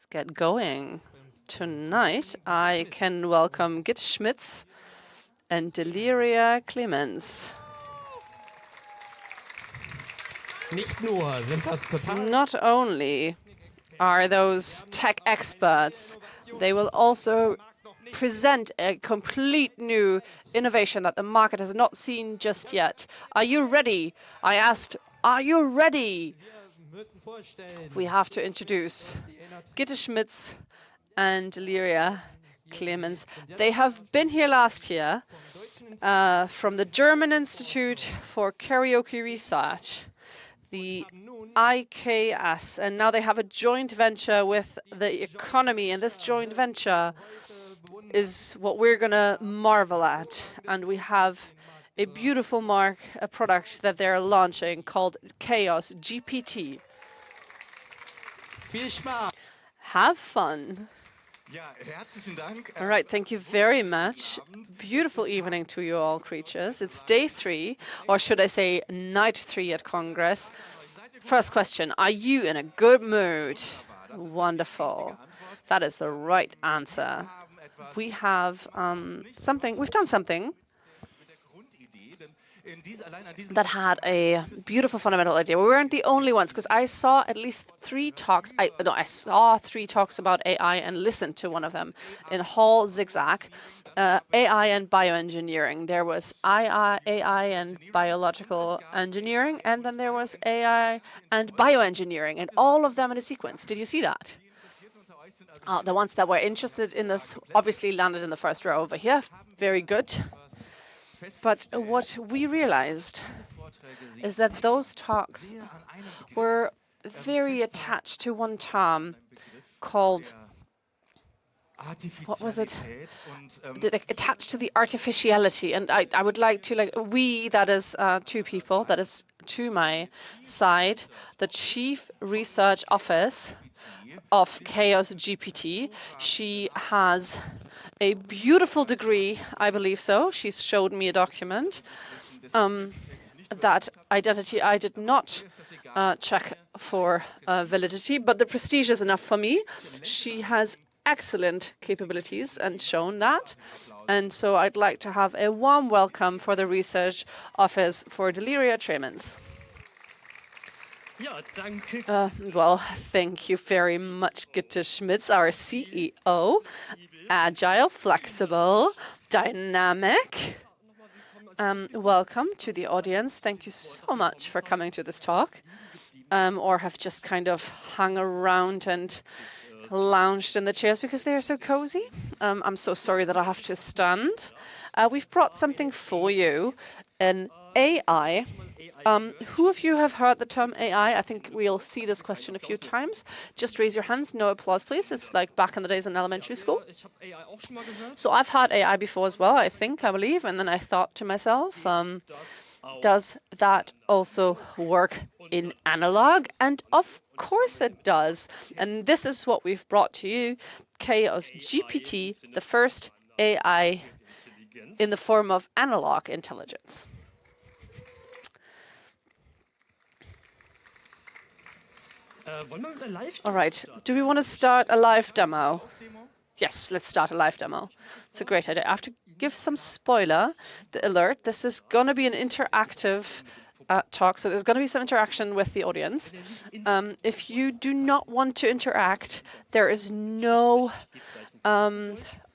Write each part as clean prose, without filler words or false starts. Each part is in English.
Get going. Tonight, I can welcome Gitte Schmitz and Deliria Tremenz. Not only are those tech experts, they will also present a complete new innovation that the market has not seen just yet. Are you ready? I asked, are you ready? We have to introduce Gitte Schmitz and Deliria Tremenz. They have been here last year from the German Institute for Karaoke Research, the IKS, and now they have a joint venture with the economy, and this joint venture is what we're going to marvel at. And we have a beautiful a product that they're launching called ChaosGPT. Have fun. All right, thank you very much. Beautiful evening to you all, creatures. It's day 3, or should I say night 3 at Kongress. First question, are you in a good mood? Wonderful. That is the right answer. We have we've done something that had a beautiful fundamental idea. We weren't the only ones, because I saw at least 3 talks. I saw 3 talks about AI and listened to one of them in Hall Zigzag, AI and bioengineering. There was AI and biological engineering, and then there was AI and bioengineering, and all of them in a sequence. Did you see that? The ones that were interested in this obviously landed in the first row over here. Very good. But what we realized is that those talks were very attached to one term called, what was it? Attached to the artificiality. And I would like to, we, that is 2 people, that is to my side, the Chief Research Office of ChaosGPT. She has a beautiful degree, I believe so. She's showed me a document. That identity I did not check for validity, but the prestige is enough for me. She has excellent capabilities and shown that. And so I'd like to have a warm welcome for the Research Office for Deliria Tremenz. Well, thank you very much, Gitte Schmitz, our CEO. Agile, flexible, dynamic. Welcome to the audience. Thank you so much for coming to this talk, or have just kind of hung around and lounged in the chairs because they are so cozy. I'm so sorry that I have to stand. We've brought something for you, an AI. Who of you have heard the term AI? I think we'll see this question a few times. Just raise your hands. No applause, please. It's like back in the days in elementary school. So I've heard AI before as well, I believe. And then I thought to myself, does that also work in analog? And of course it does. And this is what we've brought to you, ChaosGPT, the first AI in the form of analog intelligence. All right, do we want to start a live demo? Yes, let's start a live demo. It's a great idea. I have to give some spoiler, the alert. This is going to be an interactive talk, so there's going to be some interaction with the audience. If you do not want to interact, there is no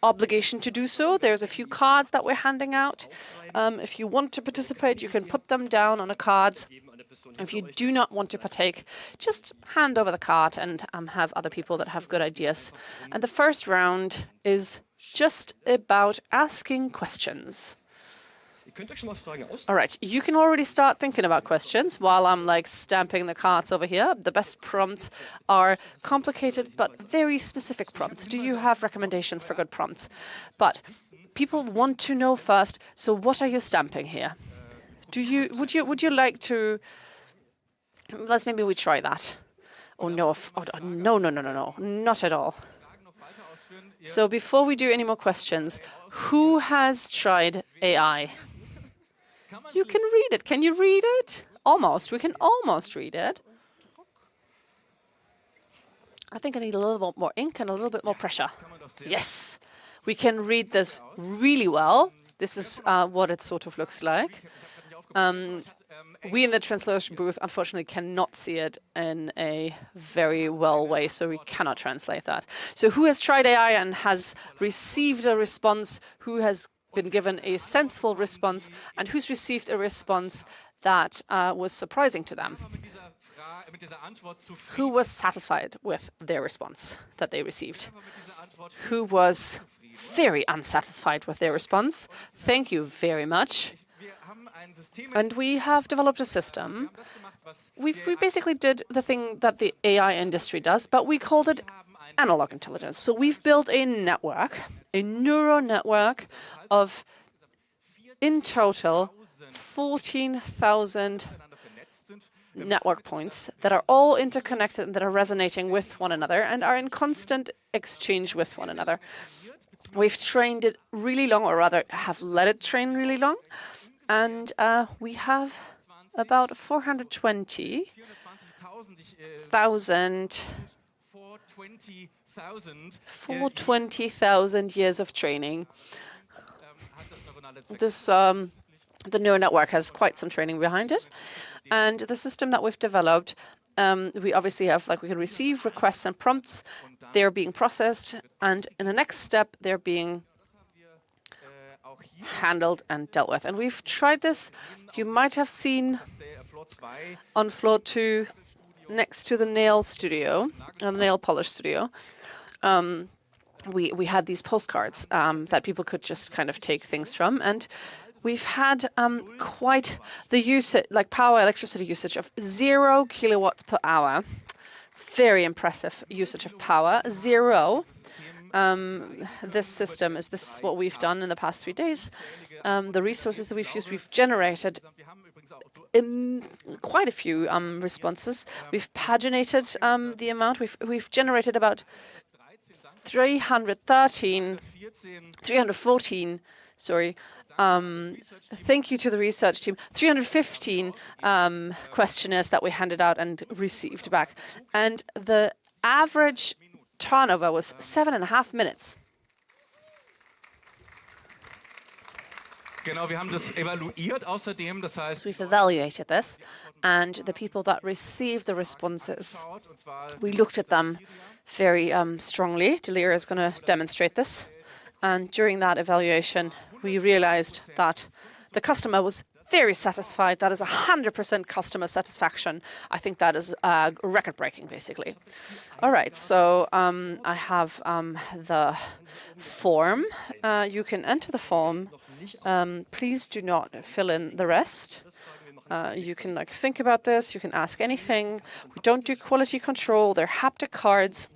obligation to do so. There's a few cards that we're handing out. If you want to participate, you can put them down on the cards. If you do not want to partake, just hand over the card and have other people that have good ideas. And the first round is just about asking questions. All right, you can already start thinking about questions while I'm stamping the cards over here. The best prompts are complicated but very specific prompts. Do you have recommendations for good prompts? But people want to know first, so what are you stamping here? Would you like to? Maybe we try that. Oh no! No! Not at all. So before we do any more questions, who has tried AI? You can read it. Can you read it? Almost. We can almost read it. I think I need a little bit more ink and a little bit more pressure. Yes, we can read this really well. This is what it sort of looks like. We in the translation booth, unfortunately, cannot see it in a very well way, so we cannot translate that. So who has tried AI and has received a response, who has been given a senseful response, and who's received a response that was surprising to them? Who was satisfied with their response that they received? Who was very unsatisfied with their response? Thank you very much. And we have developed a system. We basically did the thing that the AI industry does, but we called it analog intelligence. So we've built a network, a neural network of, in total, 14,000 network points that are all interconnected and that are resonating with one another and are in constant exchange with one another. We've trained it really long, or rather have let it train really long. And we have about 420,000 years of training. This the neural network has quite some training behind it. And the system that we've developed, we obviously have, we can receive requests and prompts. They're being processed, and in the next step, they're being handled and dealt with. And we've tried this. You might have seen on floor 2, next to the nail studio, the nail polish studio. We had these postcards that people could just kind of take things from, and we've had quite the usage, power electricity usage of 0 kilowatts per hour. It's very impressive usage of power. 0. This system is what we've done in the past 3 days. The resources that we've used, we've generated quite a few responses. We've paginated the amount. We've generated about 314. Sorry. Thank you to the research team. 315 questionnaires that we handed out and received back, and the average turnover was 7.5 minutes. We've evaluated this, and the people that received the responses, we looked at them very strongly. Deliria is going to demonstrate this. And during that evaluation, we realized that the customer was very satisfied. That is 100% customer satisfaction. I think that is record-breaking, basically. All right, so I have the form. You can enter the form. Please do not fill in the rest. You can think about this. You can ask anything. We don't do quality control. They're haptic cards.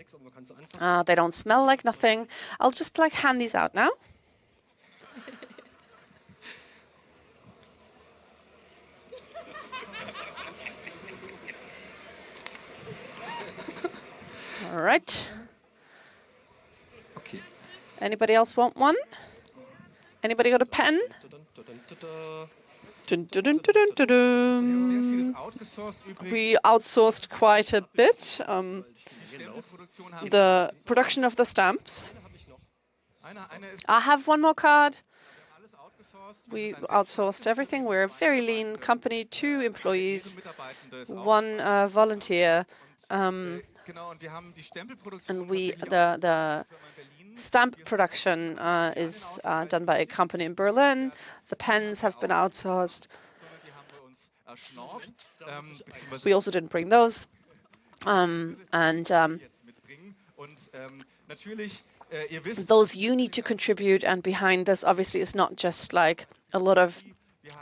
They don't smell like nothing. I'll just hand these out now. All right. Okay. Anybody else want one? Anybody got a pen? Dun, dun, dun, dun, dun, dun. We outsourced quite a bit. The production of the stamps. I have one more card. We outsourced everything. We're a very lean company, 2 employees, 1 volunteer. And the stamp production is done by a company in Berlin. The pens have been outsourced. We also didn't bring those. Those you need to contribute, and behind this obviously is not just a lot of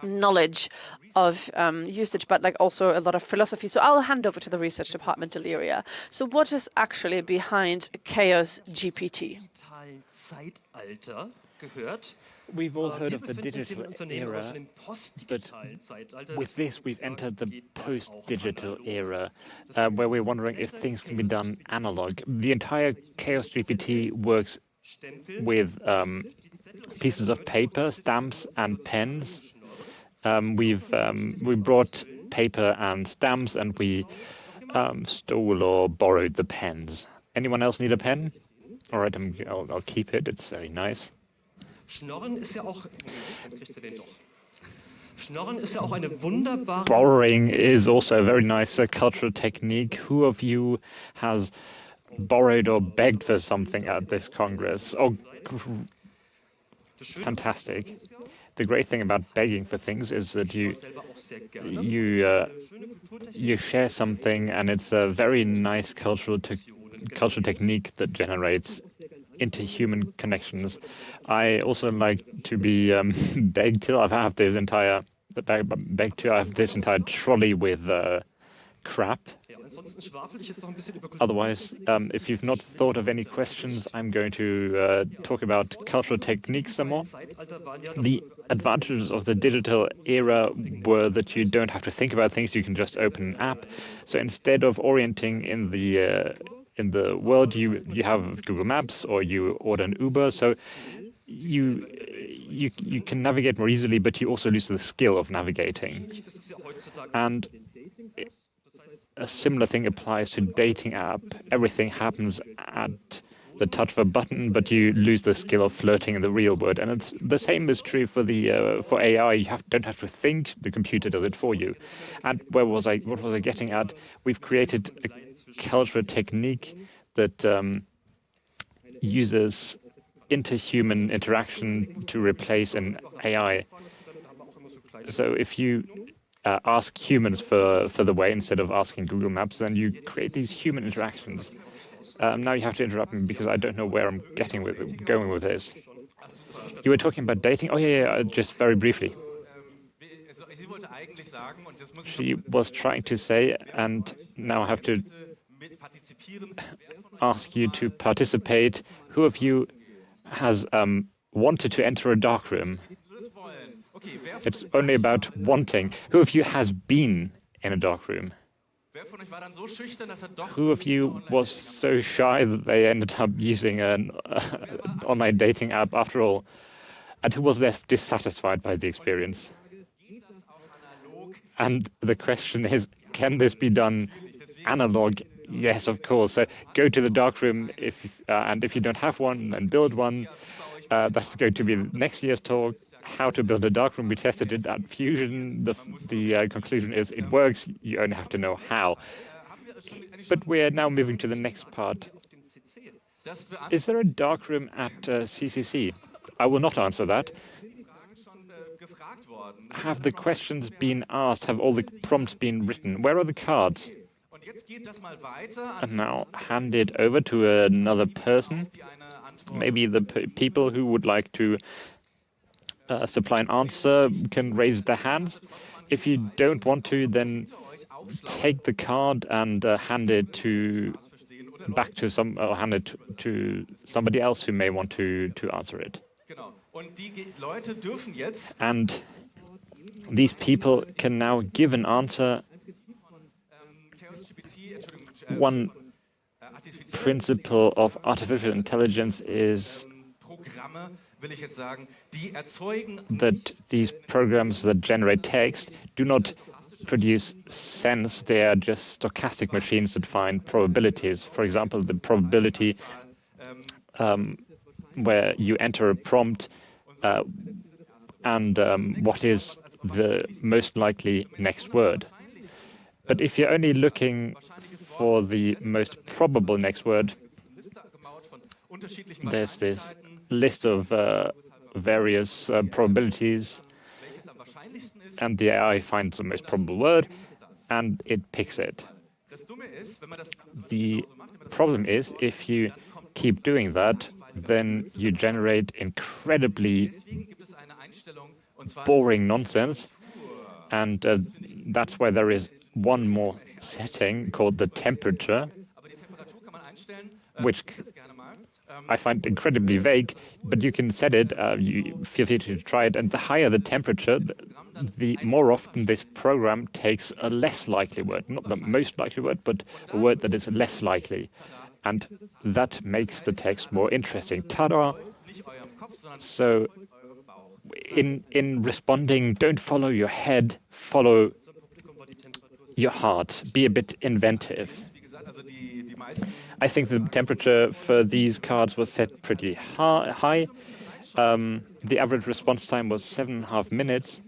knowledge of usage, but also a lot of philosophy. So I'll hand over to the research department, Deliria. So what is actually behind ChaosGPT? We've all heard of the digital era, but with this we've entered the post-digital era, where we're wondering if things can be done analog. The entire ChaosGPT works with pieces of paper, stamps, and pens. We brought paper and stamps, and we stole or borrowed the pens. Anyone else need a pen? All right, I'll keep it. It's very nice. Borrowing is also a very nice cultural technique. Who of you has borrowed or begged for something at this Congress? Oh, fantastic. The great thing about begging for things is that you share something, and it's a very nice cultural technique that generates interhuman connections. I also like to be begged till. I have this entire trolley with crap. Otherwise, if you've not thought of any questions, I'm going to talk about cultural techniques some more. The advantages of the digital era were that you don't have to think about things. You can just open an app. So instead of orienting in the world, you have Google Maps or you order an Uber. So you can navigate more easily, but you also lose the skill of navigating. And a similar thing applies to dating app. Everything happens at the touch of a button, but you lose the skill of flirting in the real world. And it's the same is true for for AI. You don't have to think; the computer does it for you. And what was I getting at? We've created a cultural technique that uses interhuman interaction to replace an AI. So if you ask humans for the way instead of asking Google Maps, then you create these human interactions. Now you have to interrupt me because I don't know where I'm going with this. You were talking about dating? Oh yeah, just very briefly. She was trying to say, and now I have to ask you to participate. Who of you has wanted to enter a darkroom? It's only about wanting. Who of you has been in a darkroom? Who of you was so shy that they ended up using an online dating app after all? And who was left dissatisfied by the experience? And the question is, can this be done analog? Yes, of course. So go to the darkroom, and if you don't have one, then build one. That's going to be next year's talk. How to build a darkroom. We tested it at Fusion. The conclusion is it works. You only have to know how. But we're now moving to the next part. Is there a darkroom at CCC? I will not answer that. Have the questions been asked? Have all the prompts been written? Where are the cards? And now hand it over to another person. Maybe the people who would like to supply an answer can raise their hands. If you don't want to, then take the card and hand it back to somebody else who may want to answer it. And these people can now give an answer. One principle of artificial intelligence is that these programs that generate text do not produce sense. They are just stochastic machines that find probabilities. For example, the probability where you enter a prompt and what is the most likely next word. But if you're only looking for the most probable next word, there's this list of various probabilities, and the AI finds the most probable word, and it picks it. The problem is, if you keep doing that, then you generate incredibly boring nonsense, and that's why there is one more setting called the temperature, which I find incredibly vague, but you can set it, you feel free to try it, and the higher the temperature, the more often this program takes a less likely word, not the most likely word, but a word that is less likely. And that makes the text more interesting. Ta-da! So in responding, don't follow your head, follow your heart. Be a bit inventive. I think the temperature for these cards was set pretty high. The average response time was 7.5 minutes.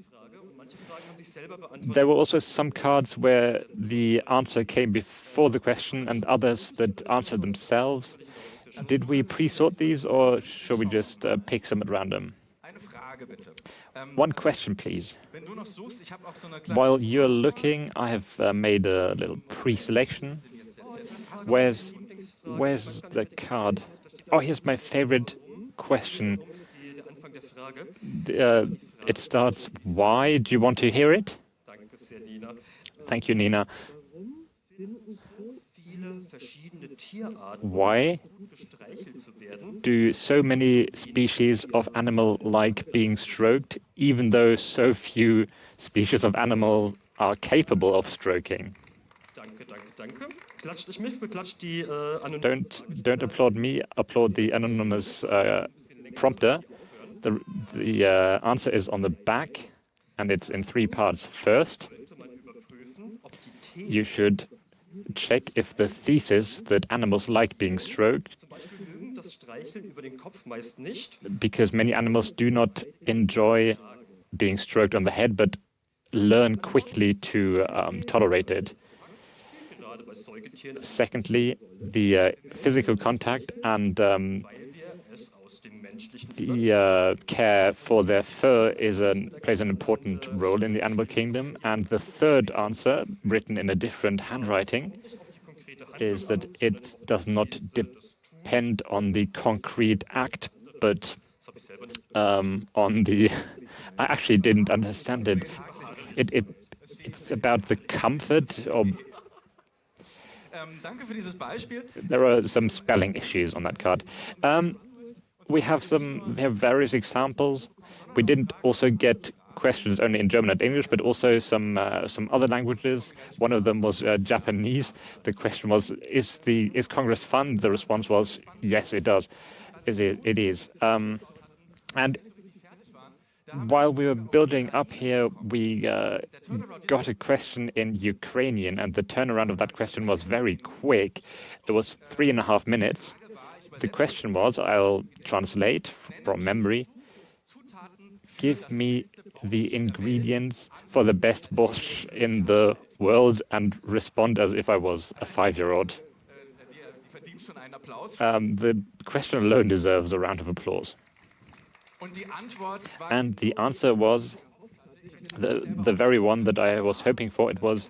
There were also some cards where the answer came before the question and others that answered themselves. Did we pre-sort these, or should we just pick some at random? One question, please. While you're looking, I have made a little pre-selection. Where's the card? Oh, here's my favorite question. It starts, why? Do you want to hear it? Thank you, Nina. Why do so many species of animal like being stroked, even though so few species of animal are capable of stroking? Don't applaud me, applaud the anonymous prompter. The answer is on the back, and it's in 3 parts. First, you should check if the thesis that animals like being stroked, because many animals do not enjoy being stroked on the head, but learn quickly to tolerate it. Secondly, the physical contact and the care for their fur plays an important role in the animal kingdom. And the third answer, written in a different handwriting, is that it does not depend on the concrete act, but on the... I actually didn't understand it. It's about the comfort of... There are some spelling issues on that card. We have various examples. We didn't also get questions only in German and English, but also some other languages. One of them was Japanese. The question was, is Congress fun? The response was, yes, it does. It is. And while we were building up here, we got a question in Ukrainian, and the turnaround of that question was very quick. It was 3.5 minutes. The question was, I'll translate from memory, give me the ingredients for the best borscht in the world, and respond as if I was a 5-year-old. The question alone deserves a round of applause. And the answer was the very one that I was hoping for. It was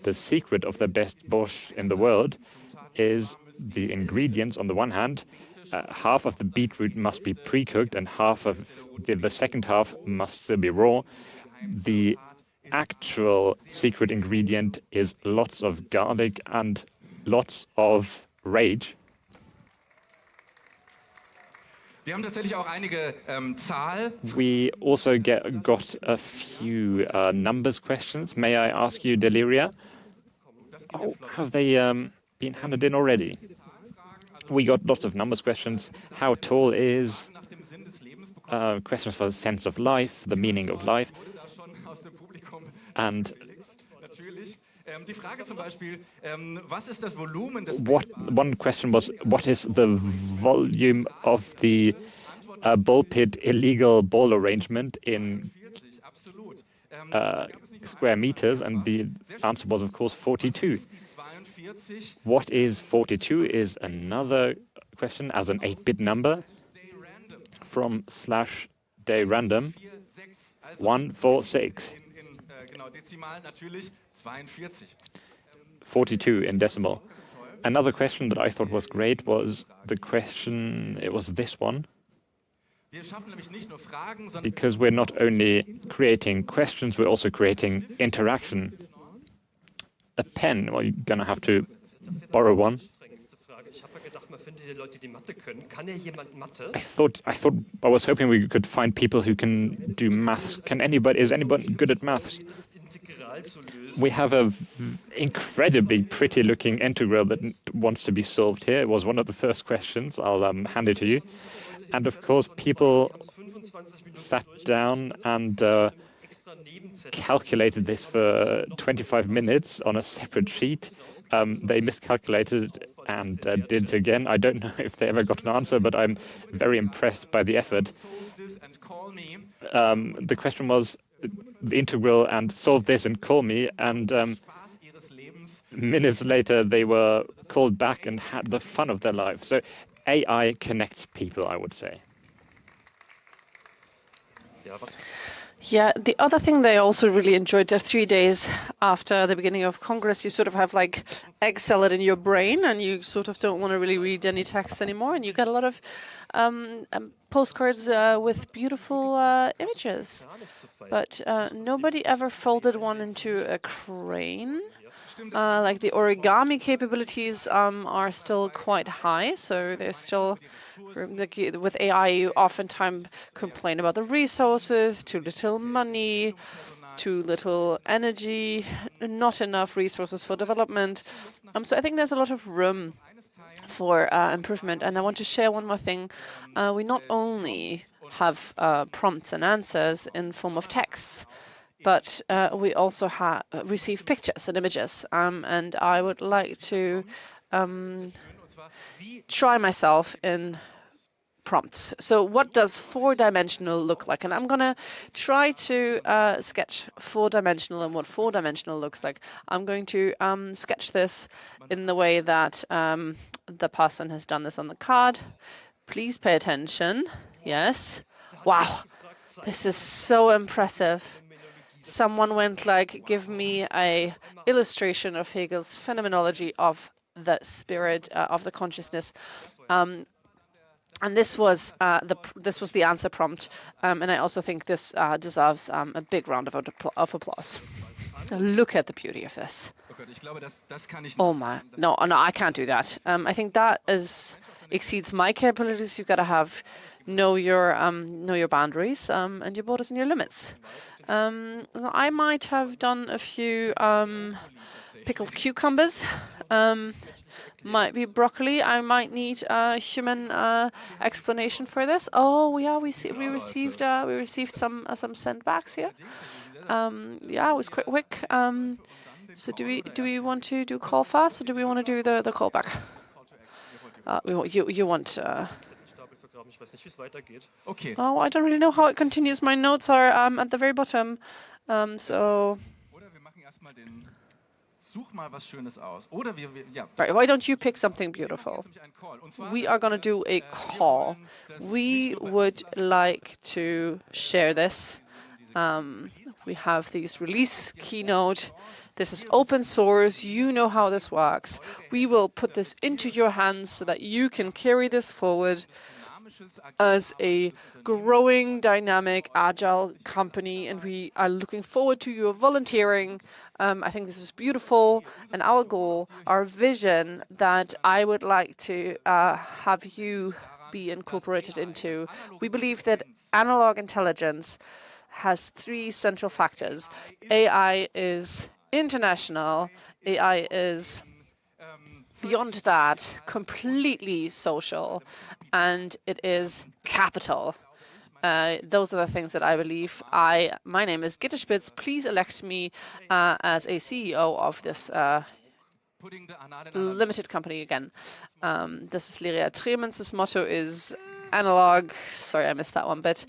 the secret of the best borscht in the world is the ingredients. On the one hand, half of the beetroot must be pre-cooked and half of the second half must still be raw. The actual secret ingredient is lots of garlic and lots of rage. We also got a few numbers questions. May I ask you, Deliria? Oh, have they been handed in already? We got lots of numbers questions. How tall is? Questions for the sense of life, the meaning of life. And one question was, what is the volume of the ball pit illegal ball arrangement in square meters? And the answer was, of course, 42. What is 42 is another question as an 8-bit number from /day random 146. 42 in decimal. Another question that I thought was great was the question, it was this one. Because we're not only creating questions, we're also creating interaction. A pen, well, you're going to have to borrow one. I was hoping we could find people who can do maths. Is anyone good at maths? We have a incredibly pretty looking integral that wants to be solved here. It was one of the first questions. I'll hand it to you. And of course, people sat down and calculated this for 25 minutes on a separate sheet. They miscalculated and did it again. I don't know if they ever got an answer, but I'm very impressed by the effort. The question was the integral and solve this and call me, and minutes later they were called back and had the fun of their lives. So AI connects people, I would say. Yeah, the other thing they also really enjoyed, the 3 days after the beginning of Congress, you sort of have like egg salad in your brain and you sort of don't want to really read any text anymore, and you get a lot of postcards with beautiful images. But nobody ever folded one into a crane. Like the origami capabilities are still quite high, so there's still, with AI, you oftentimes complain about the resources, too little money, too little energy, not enough resources for development. So I think there's a lot of room for improvement. And I want to share one more thing. We not only have prompts and answers in form of texts, but we also receive pictures and images. And I would like to try myself in prompts. So what does four-dimensional look like? And I'm going to try to sketch four-dimensional and what four-dimensional looks like. I'm going to sketch this in the way that the person has done this on the card. Please pay attention. Yes. Wow. This is so impressive. Someone went like, give me a illustration of Hegel's phenomenology of the spirit, of the consciousness. And this was the answer prompt, and I also think this deserves a big round of applause. Look at the beauty of this. Oh my, no, I can't do that. I think that exceeds my capabilities. You've got to know your boundaries and your borders and your limits. So I might have done a few pickled cucumbers. Might be broccoli. I might need a human explanation for this. Oh yeah, we received some sendbacks here. Yeah, it was quick. So do we want to do call fast, or do we want to do the callback? You want. Okay. Oh, I don't really know how it continues. My notes are at the very bottom. So. Right, why don't you pick something beautiful? We are going to do a call. We would like to share this. We have these release Keynote. This is open source. You know how this works. We will put this into your hands so that you can carry this forward as a growing, dynamic, agile company, and we are looking forward to your volunteering. I think this is beautiful, and our goal, our vision that I would like to have you be incorporated into. We believe that analog intelligence has three central factors. AI is international. AI is beyond that, completely social, and it is capital. Those are the things that I believe. My name is Gitte Schmitz. Please elect me as a CEO of this limited company again. This is Deliria Tremenz. This motto is analog. Sorry, I missed that one bit.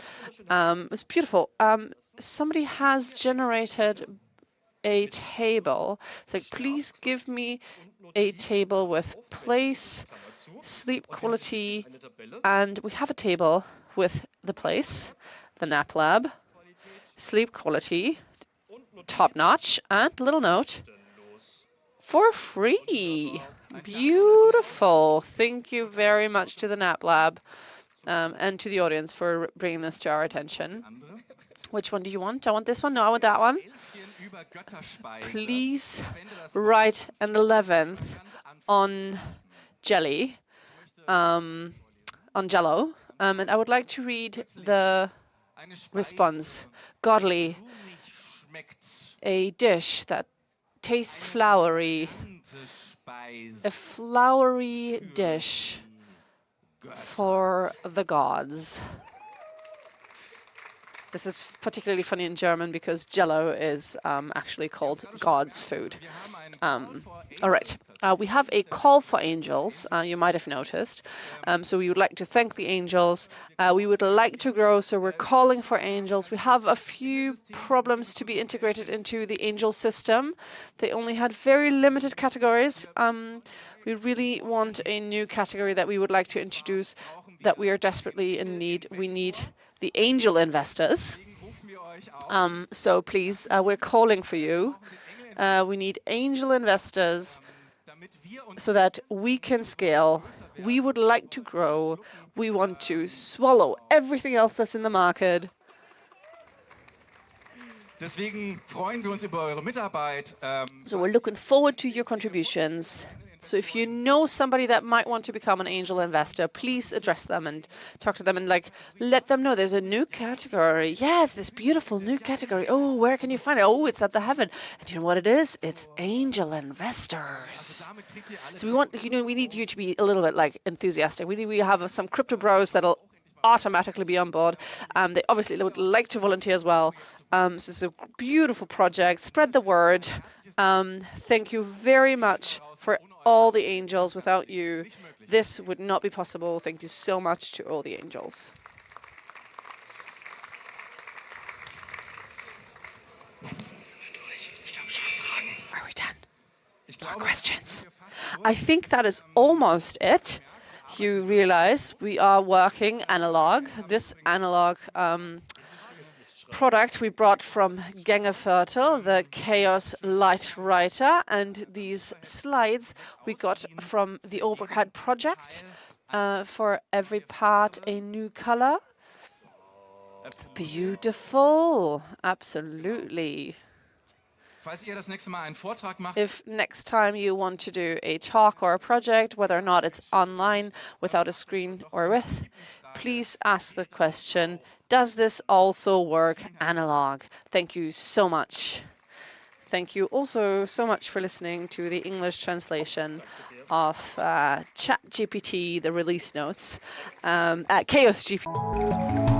It's beautiful. Somebody has generated a table. It's like, please give me a table with place, sleep quality, and we have a table with the place, the nap lab, sleep quality, top notch, and little note for free. Beautiful. Thank you very much to the nap lab and to the audience for bringing this to our attention. Which one do you want? I want this one. No, I want that one. Please write an 11th on jelly, on jello. And I would like to read the response. Godly, a dish that tastes flowery, a flowery dish for the gods. This is particularly funny in German because Jello is actually called God's food. All right. we have a call for angels, you might have noticed. So we would like to thank the angels. We would like to grow, so we're calling for angels. We have a few problems to be integrated into the angel system. They only had very limited categories. We really want a new category that we would like to introduce that we are desperately in need. We need the angel investors. So please, we're calling for you. We need angel investors so that we can scale. We would like to grow. We want to swallow everything else that's in the market. So we're looking forward to your contributions. So if you know somebody that might want to become an angel investor, please address them and talk to them and let them know there's a new category. Yes, this beautiful new category. Oh, where can you find it? Oh, it's at the Heaven. And do you know what it is? It's angel investors. So we need you to be a little bit enthusiastic. We have some crypto bros that'll automatically be on board. They obviously would like to volunteer as well. So it's a beautiful project. Spread the word. Thank you very much for all the angels. Without you, this would not be possible. Thank you so much to all the angels. Are we done? More questions? I think that is almost it. You realize we are working analog. This analog product we brought from Gängerviertel, the Chaos Light Writer, and these slides we got from the Overhead project. For every part, a new color. Beautiful, absolutely. If next time you want to do a talk or a project, whether or not it's online, without a screen or with, please ask the question, does this also work analog? Thank you so much. Thank you also so much for listening to the English translation of ChatGPT, the release notes at ChaosGPT.